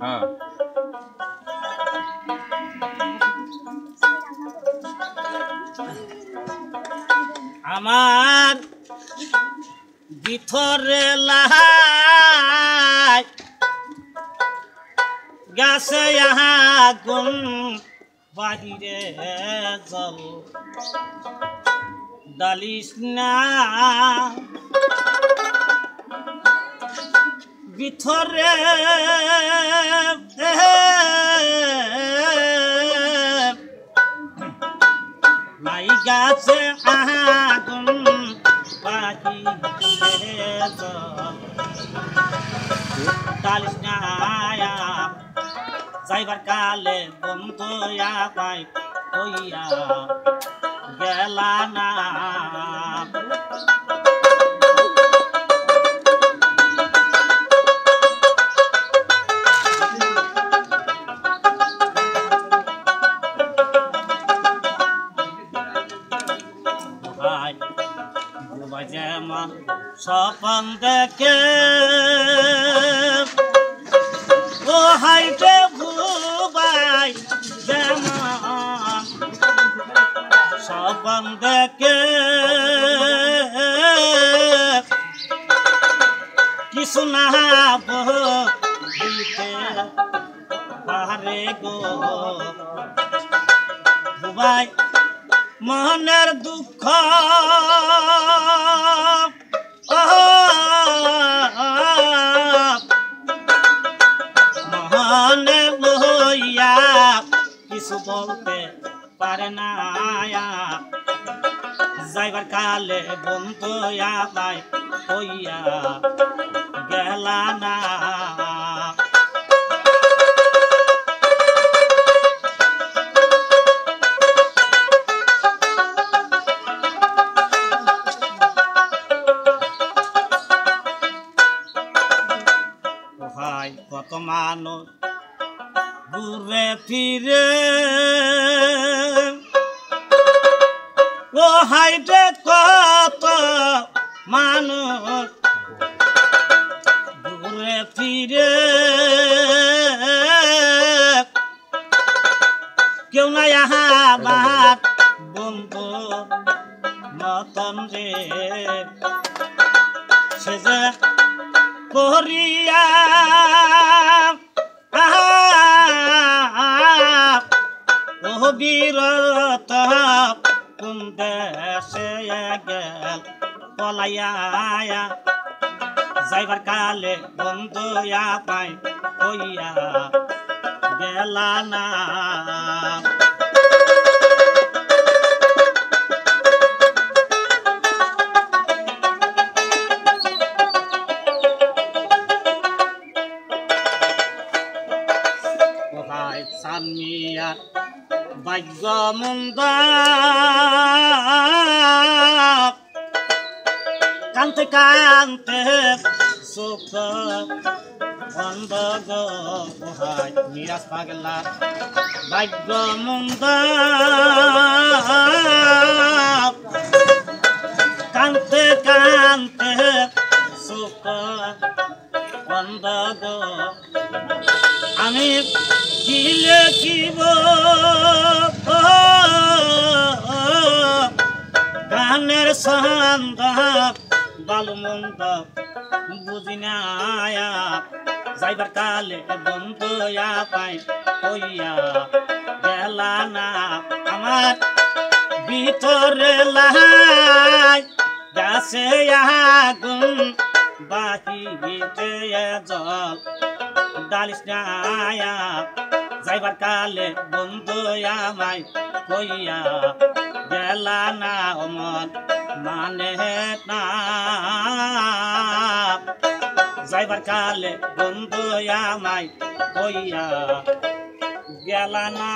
হ্যাঁ আমার ভিতরে লাই গাছে আগুন বাহিরে জল ডালিস না ভিতরে লাই গাছে আগুন বাহিরে জল ডালিস না যাইবার কালে বন্ধু পাই হইয়া গেলা না যেমন স্বপন দেখে ও হাইটে ভুবাই যেমন স্বপন দেখে কিছু না বলতে পারে গো ভুবাই মনের দুঃখ মনে লইয়া কিছু বলতে পারে না যাইবার কালে বন্ধু পাই হইয়া গেলা না কত মানুষ ঘুরে ফিরে ও হাইটে কত মানুষ ঘুরে ফিরে কেউ নাই আমার বন্ধু মতন রে সে যে করিয়া বিরত কোন দেশে গেল পলাইয়া যাইবার কালে বন্ধু পাই হইয়া গেলা না সামিয়া ভাগ্য মন্দ কানতে কানতে সুখ বন্ধ গো মিরাজ পাগলা ভাগ্য মন্দ কানতে কানতে সুখ বন্ধ গো আমি কিলে কিব গানের সন্দ বালু মন্দ বুঝি না যাইবার কালে বন্ধু পাই হইয়া গেলা না আমার ভিতরে লাই গাছে আগুন বাহিরে জল ডালিস না যাইবার কালে বন্ধু আমায় কইয়া গেলা না মন মানে না যাইবার কালে বন্ধু আমায় কইয়া গেলা না